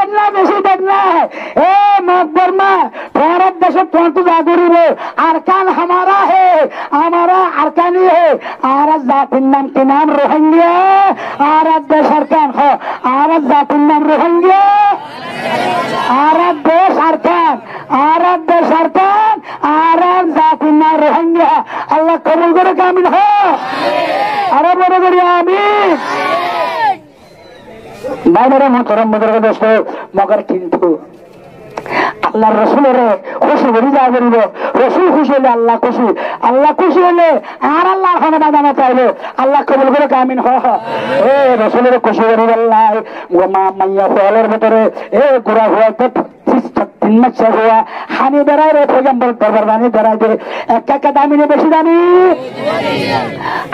দেখনা বেশি দেখনা এ মকবরমা भारत देश तो जागुरी रे अरकान हमारा है हमारा अरकानी है आरत जातिन नाम के नाम रोहिंग्या आरत देश अरकान हो आरत जातिन नाम रोहिंग्या आरत देश अरकान आरत जातिन नाम रोहिंग्या अल्लाह कबूल करे कामिल हो अरे बोलो करिए आमीन बाइबल मोहतरम मुदरक दोस्तों मगर किंतु अल्लाह रसूल रे खुशी बड़ी जा करिब रसूल खुशी হলে আল্লাহ খুশি হলে আর আল্লাহর ক্ষমা দানা চাইলে আল্লাহ কবুল করে কামিন হ এ রসুলের খুশি করি আল্লাহ মা মাইয়া ফলের ভিতরে এ গুরা হওয়া তো 3 মাস হওয়া হানি বেড়ায় রে পয়গম্বর দরবার বানি বেড়ায় দে একটা দামি নে বেশি দামি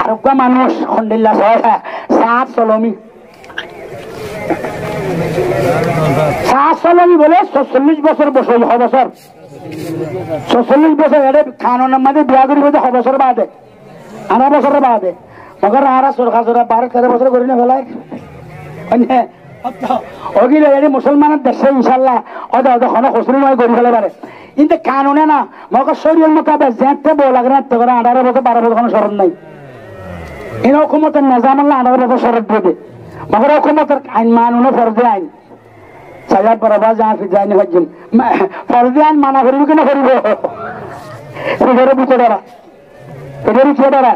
আর কোন মানুষ আলহামদুলিল্লাহ সাত সলমি সাতশো বলে ৪৬ বছর বসে বছর ৪৬ বছর এর কানুনের মধ্যে বিয়া করি বোধ বছর বাদে ৮ বছর বাদে মগর আর সরকার ১২-১৩ বছর করি না ফেলায় ওগিলে এর মুসলমানের দেশে ইনশাল্লাহ অদা অদা কোনো খুশরি নয় করি ফেলে পারে কিন্তু কানুনে না মগর শরীর মোকাবে যেতে বউ লাগে না তো করে ১৮ বছর ১২ বছর কোনো শরৎ নাই এর হুকুমতের নিজাম আল্লাহ ১৮ বছর শরৎ দিয়ে মগর হুকুমতের আইন মানুনে ফরজে আইন সাজার পরবা যা ফিজাইনি হজ্জিম ফরজে আইন মানা করিব কেন করিব ফেরের ভিতরে ফেরের ভিতরে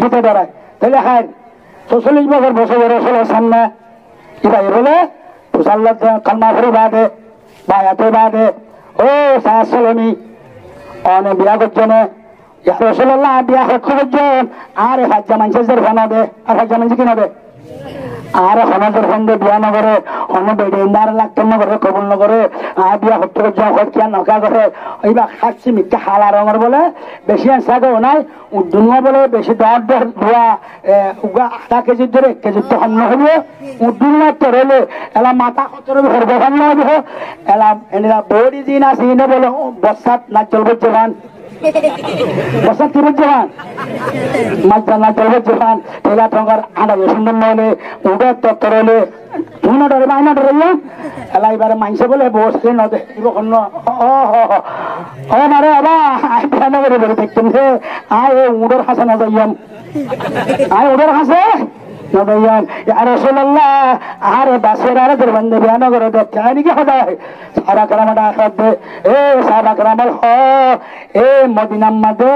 ভিতরে তাহলে হাই ৪৬ বছর বসে রসুলের সামনে কি ভাই বলে মুসাল্লাহ কালমা ফরি বাদে বায়াতে বাদে ও সাহসলমি অনে বিয়া করছেন ইয়া রাসূলুল্লাহ বিয়া করছেন আর হাজ্জা মানুষের ফানা দে আর হাজ্জা মানুষ কিনা দে আর হনদের সঙ্গে বিয়া নগরে হন বেড়ে ইন্দার লাগতে নগরে কবুল নগরে বিয়া হতে যা নকা করে এইবার খাচ্ছি মিথ্যা হালা রঙের বলে বেশি আনসাগো নাই উদ্দুঙ্গ বলে বেশি দর ধোয়া উগা ৮ কেজি ধরে ১ কেজি তো হন্য হইব উদ্দুঙ্গ তরলে এলা মাথা খতরে ঘরবে হন্য হইব এলা এনেরা বডি দিন আছে ইনে বলে বসাত না চলবে জবান বসাত কি জবান মাঝে না চলবে জবান তেলা টঙ্গার আড়া সুন্দর নলে উড়ে তরলে তুই ডরে মাইনা ডরে এলা এবারে মাইসে বলে বসতে নদে ও মারে আবা আই ফেনা করে বলে দেখতেন যে আয় উড়োর হাসে না যাইয়াম আয় উড়োর হাসে নদয়ান ইয়া রাসূলুল্লাহ আরে বাসের আরে দরবন্দে বিয়ান করে দেখতে আনি কি হদা সারা কারামাটা আখরাত দে এ সারা কারামাল হ এ মদিনা মধ্যে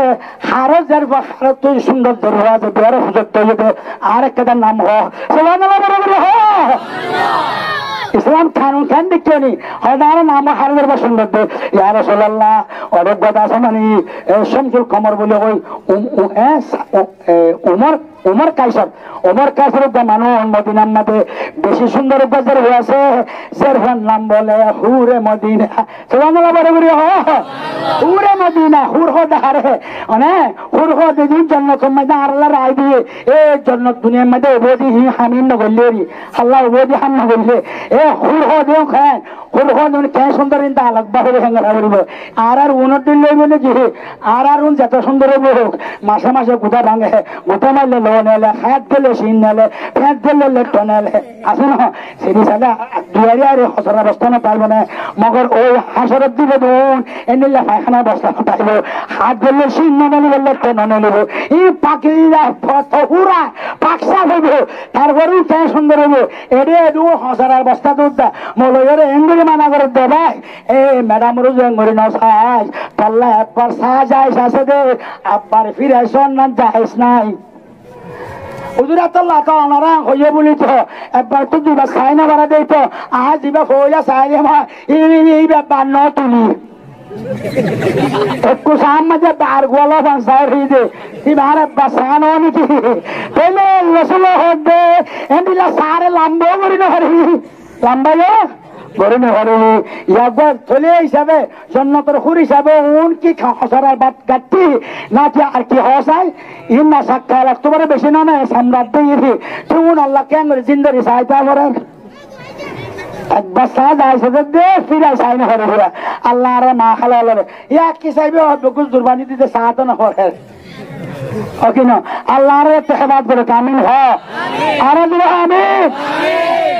হারজার বখরত সুন্দর দরওয়াজ বিয়ার হুজুর তৈবে আর একটা নাম হ সুবহানাল্লাহ বরাবর হ ইসলাম কানুন কেন দেখনি হদার নাম হারজার বা সুন্দর দে ইয়া রাসূলুল্লাহ অনেক কথা আছে মানে শামসুল কমর বলে ওই উমর কাইসার মানুষ মদিনার মধ্যে বেশি সুন্দর বাজার হয়েছে যার নাম বলে হুরে মদিনা সুবহানাল্লাহ বরাবর হুরে মদিনা হুর হদারে মানে হুর হদে দিন জান্নাত মধ্যে আল্লাহ রায় দিয়ে এ জান্নাত দুনিয়ার মধ্যে ওবদি হামিন নগলেরি আল্লাহ ওবদি হাম নগলে এ হুর হদেও খান হুর হদে কে সুন্দর ইন্দা আলাক বাহিরে হেঙ্গা বলিব আর উনত দিন লইবে নাকি আর উন যত সুন্দর হইব মাসে মাসে গুদা ভাঙে গুদা মারলে নেলে হাত গেলে সিন নেলে ফেঁক গেলে লেট নেলে আছে না সেটি সাদা দুয়ারি আর হসরা বস্তা না পারবো না মগর ওই হাসরত দিবে দুন এনিলে পায়খানা বস্তা না পাইব হাত গেলে সিন নেলে লেট নেব এই পাখিরা পুরা পাকসা হইব তারপরেও ফ্যান সুন্দর হইব এরে দু হসরার বস্তা দুধ মলয়ের এঙ্গুলি মানা করে দে ভাই এ ম্যাডাম রোজ এঙ্গুলি নাও সাজ পাল্লা একবার সাজ আইস আছে দে আব্বার ফিরে শোন না যাইস নাই হুজুরাতুল্লাহ তো অনরাং হইয়া বলি তো একবার তো দিবা খাই না বাড়া দেই তো আজ দিবা ফইলা চাইলে মা এই ব্যাপার ন তুলি একটু সামনে বার গোলা বাঁচায় হইতে এবার বাঁচানো নাকি তাইলে রসুল হতে এদিলা সারে লম্বা করি না হরি লম্বা গড়ে নেহরে একবার চলে হিসাবে জন্নতর হুর হিসাবে উন কি হসরার বাদ কাটতি নাকি আর কি হসাই ইন না সাক্ষা লাগতে পারে বেশি না না সম্রাট দিয়ে তুন আল্লাহ কেন জিন্দারি সাইতা করে একবার সাজ আইসে দে ফিরাই সাই না হরে পুরা আল্লাহ আর মা খালা হলে এক কি চাইবে বকুল জুরবানি দিতে সাহায্য না করে ওকে না আল্লাহর তেহবাদ করে কামিল হ আমিন আমিন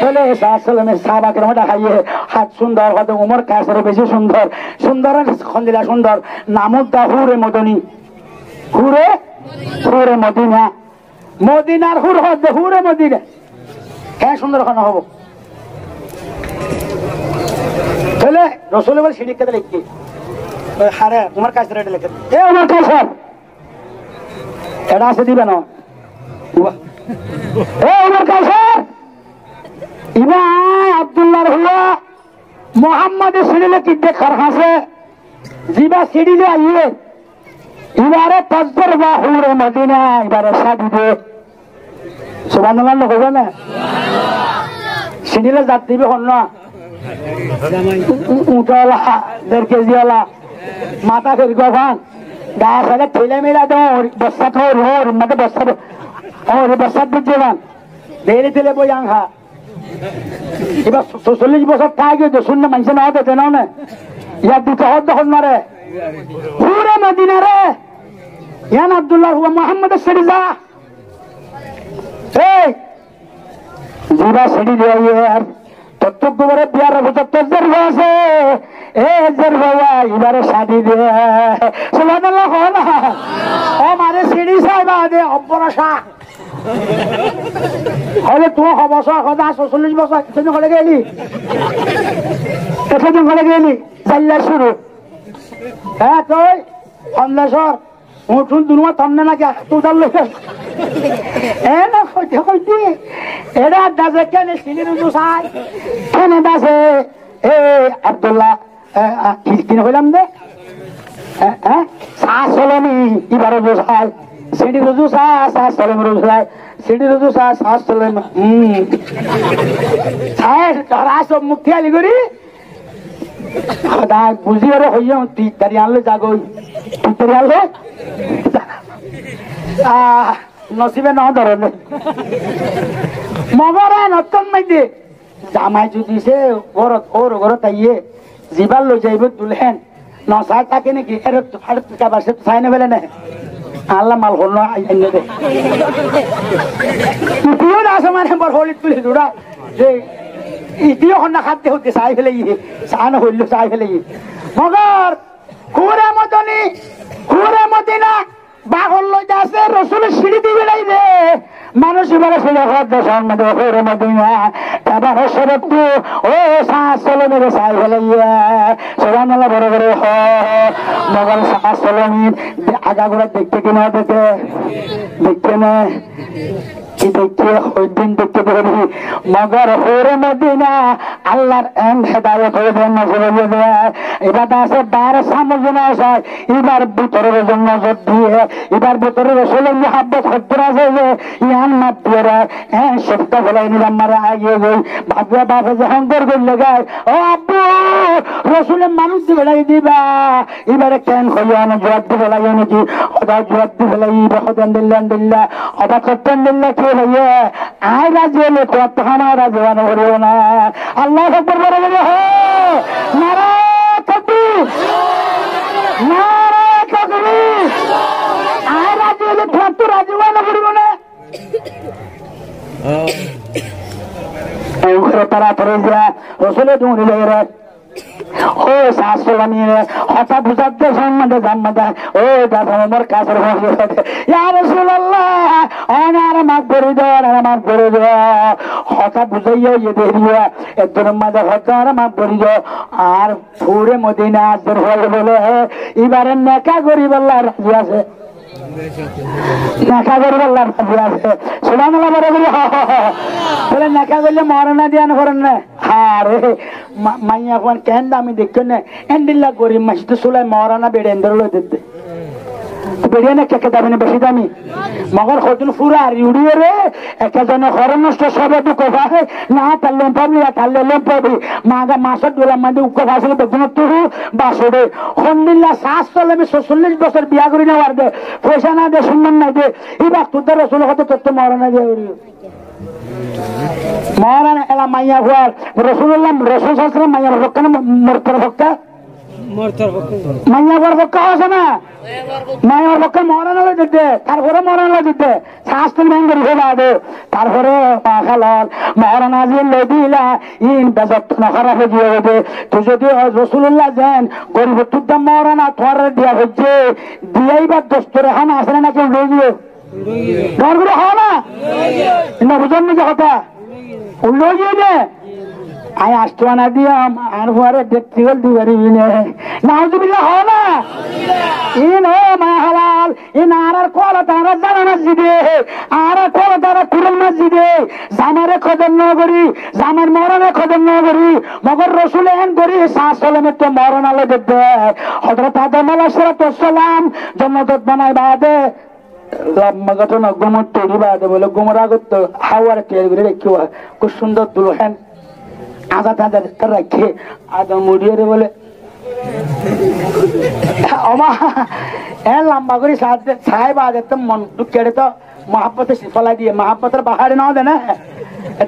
তাহলে সাল্লামের সাহাবাকে ওটা খাইয়ে হাত সুন্দর হয়তো উমর কাছের বেশি সুন্দর সুন্দর খন্দিলা সুন্দর নামুদ্দা হুরে মদনী হুরে হুরে মদিনা মদিনার হুর হতে হুরে মদিনা হ্যাঁ সুন্দর খানা হবো তাহলে রসুল বলে সিঁড়ি খেতে লিখি হারে তোমার কাছে রেটে লিখে এ আমার কাছে এটা আছে দিবে না এ আমার কাছে ইবা আব্দুল্লাহর হুয়া মোহাম্মদের সিঁড়ি লিখি দেখার হাসে জিবা সিঁড়ি লে আইয়ে এবারে তসবর বা হুরে মদিনা এবারে শাদি দে সুবহানাল্লাহ না কইবে না সিঁড়িলে জাত দিবে হন না উঠলা 1.5 কেজিওয়ালা মাথা ফেরি গফান গাছ আগে ঠেলে মেলা দেবো বস্তা থোর হোর মধ্যে বস্তা বস্তার বুঝছিলাম ধীরে ধীরে বই আংহা এবার 40 বছর থাকে যে শূন্য মানুষ না হতে নাও না ইয়ার দুটো হদ হন না রে হুরে মদিনা রে ইয়ান আব্দুল্লাহ হুয়া মোহাম্মদের সিঁড়ি যা এই জিবা সিঁড়ি দিয়ে ইয়ার তত্ত্বরে বিয়ার তত্ত্বের আছে এর বাবা এবারে শাদি দে সুবহানাল্লাহ না ও মারে সিঁড়ি সাইবা দে অপরাশা হলে তুই বছর কথা 40 বছর তুমি করে গেলি এতদিন করে গেলি চাল্লা শুরু হ্যাঁ তুই অন্দেশ্বর উঠুন দুনুয়া তমনে না কে তুই তার লোক এ না কইতে কইতে এরা দাজে কেন সিঁড়ি রুজু চাই কেন দাজে এ আব্দুল্লাহ কিনে হইলাম দে চা চলমি এবারে বোঝায় সিঁড়ি রুজু চা চলম রোজায় সিঁড়ি রুজু চা চলম চায় সব মুখ খেয়ালি করি বুঝি আর হইয়া তুই তারি আনলে যাগই তুই তারি আনলে নসিবে ন ধরনে মগরে নতুন মাইতে জামাই যদি সে ঘরত ওর ঘরত আইয়ে জিবার লই যাইব দুলহেন নসার থাকে নাকি এর কাবার সে চাই না ফেলে না আল্লাহ মাল হল না আইনে দে ইতিও দাস মানে বড় হলি তুলি দুড়া যে ইতিও হন না খাদ্য হতে চাই ফেলে চা না হইল চাই ফেলে মগর হুরে মদনী হুরে মদিনা বাগল লই যাচ্ছে রসুলের সিঁড়ি দিবে নাই রে মানুষ এবারে ছিল দেশের মধ্যে হুরে মদিনা এবার শরৎ ও শ্বাস চলে মেরে চাই ফেলে সুবহানাল্লাহ বড় বড় হ মগল শ্বাস চলমি আগাগোড়া দেখতে কিনা দেখতে না কি দেখতে ওই দিন দেখতে পারি মগর হুরে মদিনা আল্লাহর হেদায়ত হয়ে দেন এবার আছে 12 সামনে আছে এবার ভিতরের জন্য নজর দিয়ে এবার ভিতরের রসুলের মুহাব্বত হতে আছে যে ইয়ান মাত দিয়ে শব্দ ফেলাই নিলাম মারা আগে গই ভাবিয়া বাপে যখন গড় লাগায় ও আব্বু রসুলের মানুষ দিয়ে ফেলাই দিবা এবারে কেন হইয়া না জবাব দিয়ে ফেলাই নাকি ওটা জবাব দিয়ে ফেলাই হতেন দিল্লা অবা করতেন দিল্লা কে হইয়া আয় রাজি হলে তো আমার রাজি হওয়ানো হরিও না আল্লাহ আকবার বলে বলে হ নারা তাকবীর নারা তাকবীর আয় রাজি হলে তো রাজি হওয়ানো হরিও না এই ঘরে তারা ধরে যা রসুলের দৌড়ি লাগে ও শাশুড়ি হঠাৎ বুঝাতে সম্মানে জাম্মাদা ও দাদা আমার কাছের ইয়া রাসূলুল্লাহ আমার মাফ করে দাও আর মাফ করে দাও হঠাৎ বুঝাইয়া ইয়ে দেরিয়া একজন মাঝে হঠাৎ মাফ করে দাও আর পুরে মদিনা আসর হয়ে বলে এবারে নেকা গরিব আল্লাহ রাজি আছে নেকা গরিব আল্লাহ রাজি আছে সুবহানাল্লাহ বলে নেকা করলে মরনা দিয়ান করেন না আরে মাইয়া কোন কেন আমি দেখছো না এন্ডিল্লা গরিব মাসি তো চুলাই মরানা বেড়ে এন্ডর লই দিতে বেড়িয়ে না কেকে দাবি না বেশি দামি মগর হতুন ফুরা আর ইউড়িয়ে রে একেজনে ঘরে নষ্ট সবে দুঃখ ভাই না তাহলে পাবি আর তাহলে লোম পাবি মাগা মাসের দোলা মাঝে উক্ষ ভাসলে বেগুন তুহু বাসরে হন্ডিল্লা শ্বাস চলে 46 বছর বিয়া করি নেওয়ার দে পয়সা না দে সুন্দর না দে এবার তোদের রসুল হতে তোর মরনা দিয়ে মরানা এলা মাইয়া হুয়ার রসুল্লাহ রসুল শাস্ত্র মাইয়া ভক্কা না মরতার ভক্কা মাইয়াবার পক্ষ আছে না মায়ের পক্ষে মরানো দিতে তারপরে মরানো দিতে শাস্ত্র ব্যাং করি ফেলাবে তারপরে খালন মহারানা দিলা ইন বেজত নখরা হয়ে হবে তুই যদি রসুল্লাহ যেন গরিব তুদ্দাম মহারানা তোমার দিয়া হচ্ছে দিয়াই বা দোস্তরে হান আসলে না কেউ রয়ে গিয়ে ডর করে হওয়া না বুঝেন নাকি কথা উল্লো গিয়ে নে আয় আসতো না দিয়াম আর পরে দেখতে গেল দিবারি নাউজুবিল্লাহ হওয়া না ইন ও মা হালাল ইন আর কোলা তারা জানা মসজিদে আর কোলা তারা কুরআন মসজিদে জামারে খদর না করি জামার মরণে খদর না করি মগর রসুল এন করি সাসলমে তো মরণ আলো দেখবে হযরত আদম আলাইহিস সালাম জান্নাত বানায় বাদে লম্বা ঘটনা গোমর তৈরি বাদে বলে গোমর আগত হাওয়ার তৈরি করে রেখে খুব সুন্দর দুলহেন আজাদ আজাদ রাখে আদম মুড়িয়ে বলে লম্বা করে ছায় বাদে তো মন কেড়ে তো মহাব্বতের ফলা দিয়ে মহাব্বতের বাহারে নাও দেয় না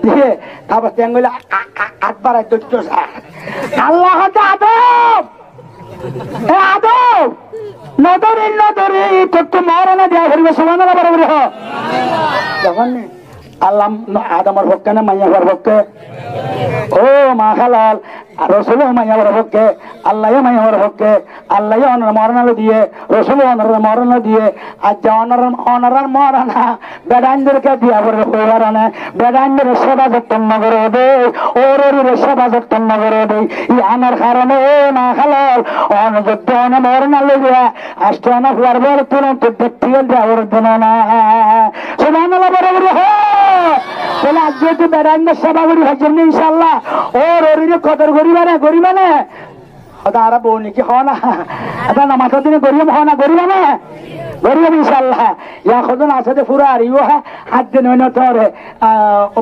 দিয়ে তারপর তেঙ্গুলি আটবার আল্লাহ আদম আদম নদরে নদরে তোর তো মরণে দেওয়া করিবে সমান বরাবর যখন আল্লাহ আদমের পক্ষে না মাইয়ার পক্ষে ও মা খালাল রসুল মাইয়ার পক্ষে আল্লাহ মাইয়ার পক্ষে আল্লাহ অনার মরণালো দিয়ে রসুল অনার মরণালো দিয়ে আজ অনার মরণা বেদানদেরকে দিয়া করে হইবার না বেদানদের সেবা যত্ন করে দে ওর সেবা যত্ন করে দে ই আনার কারণে ও মা খালাল অনযুদ্ধ অনা মরণালো দিয়া আষ্ট অনা হওয়ার বড় তুরন্ত দেখতে গেল দেওয়ার দিন না সমান বরাবর বলে আজ যেহেতু বেদানদের সেবা করি হজর ইনশাল্লাহ ওর ওরিরে কদর করিবা না আরা বউ নাকি হ না নামাজের দিনে গরিব হ না গরিবা না গরিব ইনশাল্লাহ ইয়া খোঁজন আছে যে পুরা আর ইউ হাত দিন হইন তোর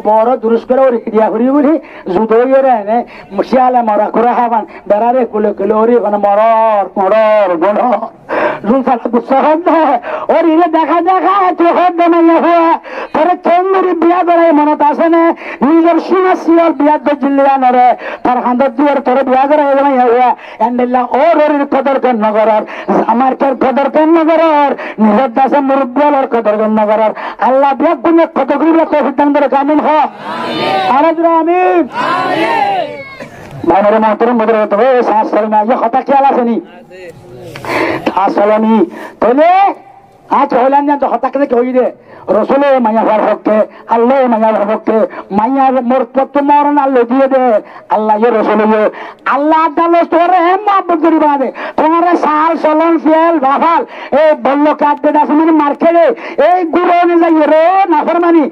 বড় দুরুস করে ওর হিডিয়া করি বলি জুতো ইয়ে এনে শিয়ালে মরা করে হাবান বেড়ারে কুলে কুলে ওরি মানে মরর মরর বড় জুলসালা গুচ্ছা হদ ওর ইলে দেখা দেখা তুই হদ মাইয়া হওয়া তোরে কেন্দ্রে বিয়া করে মনত আছে না নিজের সীমা শিয়াল বিয়া জিল্লিয়া নরে তার হান্দর দুয়ার তোরে বিয়া করে মাইয়া হওয়া এন্ডিল্লা ওর ওরির কদর কেন নগরার আমার কের কদর কেন নগরার নিজের দাসে মুরব্বীর কদর কেন নগরার আল্লাহ বিয়া গুণে কত করিলে তৌফিক দান করে কামিল হ আমিন আমিন ভাইরে মাতরম বদর হতো এ সাসল না ইয়া কথা খেয়াল আসেনি আসলনি তাহলে আজ হইলাম না তো হঠাৎ করে হই দে রসুলে মাইয়া হওয়ার পক্ষে আল্লাহ মাইয়ার পক্ষে মাইয়ার মোর মরণ আল্লাহ দিয়ে দে আল্লাহ রসুলে আল্লাহ তোরে মহব্বত করি বাদে তোমার সাল চলন ফিয়াল বাফাল এই বললো কাটবে ডাসমিন মার্কেটে এই গুড়ো নে যাই রে নাফরমানি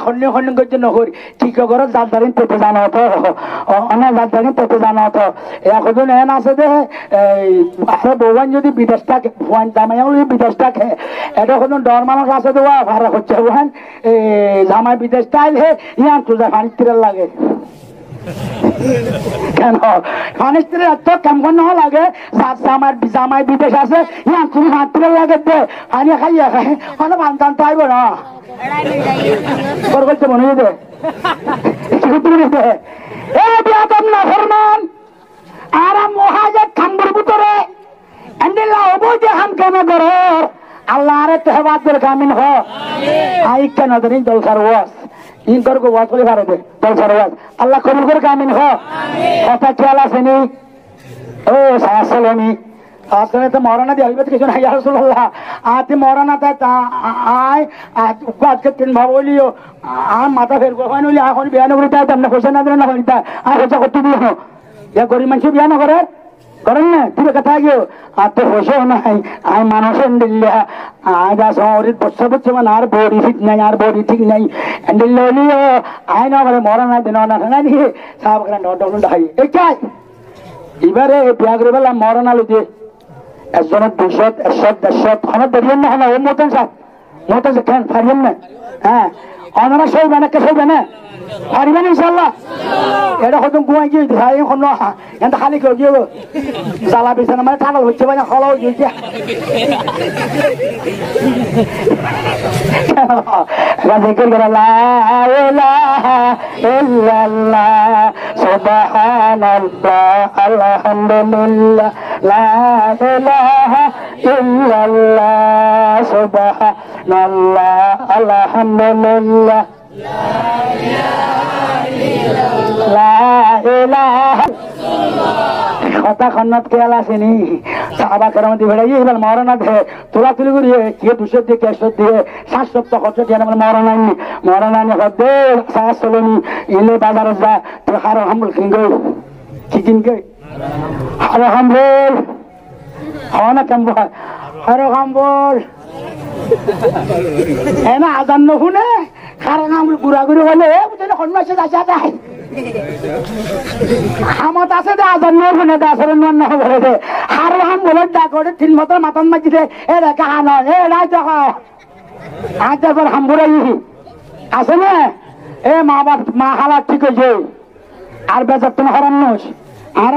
খন্ড খন্ড করছে নহরি ঠিক করে জালদারিন পেতে জানো তো অনেক জালদারিন পেতে জানো তো এখন এন আছে দে আরে বৌবান যদি বিদেশ থাকে ভুয়ান জামাইয়া বিদেশ থাকে এটা কোনো ডর মানুষ আছে তো ভাড়া হচ্ছে ওখান জামাই বিদেশ টাইল হে ইয়ান তুজা পানি তিরাল লাগে কেন পানি তিরাল এত কেমন না লাগে জামাই জামাই বিদেশ আছে ইয়ান তুমি পানি তিরাল লাগে দে পানি খাইয়া খাই মানে বান্ধান তো আইব না করতে মনে দে এ বিয়াদম না ফরমান আর মহাজের খাম্বুর ভিতরে এন্ডিল্লা অবুজে হাম কেন করো আল্লাহ আরে তেহবাদ করে কামিন হ আই কেন ধরি জলসার ওয়াজ ইন করে ওয়াজ করে পারে দে জলসার ওয়াজ আল্লাহ কবুল করে কামিন হ কথা খেয়াল আসেনি ও সাসলনি আসলে তো মরানা দিয়ে আলবত কিছু নাই রাসূলুল্লাহ আতে মরানা তা আয় আজকে তিন ভাবলিও আর মাথা ফের গোখান হইলে এখন বিয়া নগরী তাই তেমন পয়সা না দিলে না হইতা আর হচ্ছে কত দিও ইয়া গরিব মানুষ বিয়া না করে করেন না তুই কথা গিয়েও আর তো পয়সাও নাই আই মানুষের দিল্লা আজ শহরের বসে বসছে মানে আর বডি ঠিক নাই আর বডি ঠিক নাই দিল্লা হলিও আয় না মানে মরানা দিন না দিয়ে সাহাব করে ডক্টর হাই এই চাই এবারে বিয়া করে বেলা মরানা লুজে একজনের 200 100 150 খানা দেবেন না ও মতন সাহেব মতন কেন পারবেন না হ্যাঁ অনারা সই মানে কে সইবে না পারবেন ইনশাল্লাহ এটা হয়তো গুয়াই গিয়ে এখন এত খালি কেউ গিয়ে জ্বালা বিছানা মানে ঠান্ডা হচ্ছে মানে হলাও গিয়েছে সুবহানাল্লাহ আলহামদুলিল্লাহ লা ইলাহা ইল্লাল্লাহ সুবহানাল্লাহ আলহামদুলিল্লাহ লা ইলাহা কথা খন্নত খেয়াল আসেনি সাহাবা কেরাম দিয়ে বেড়াই এবার মরনা দে তোলা তুলি করিয়ে কে 200 দিয়ে 100 দিয়ে 7 সপ্তাহ খরচ দিয়ে আমরা মরনানি হদে সাহস চলনি ইলে বাজারে যা তো হার হামল কিনগো কি কিনগে হার হামল হনা কাম্ব হার হামল এনা আজান নহুনে হার হামল গুড়া গুড়ি হলে বুঝলে হন্মাসে যাচ্ছে যায় হামত আছে দে আজান নহুনে দে আসলে নন হবে দে হার হামল ডাক ওরে তিন মত মাতান মাজি দে এ রে কাহানো এ রাই দেখো আজ তারপর হামবুরাই আছে না এ মা বাপ মা হালা ঠিক হয়েছে আর বেজার তুমি হরান নস আর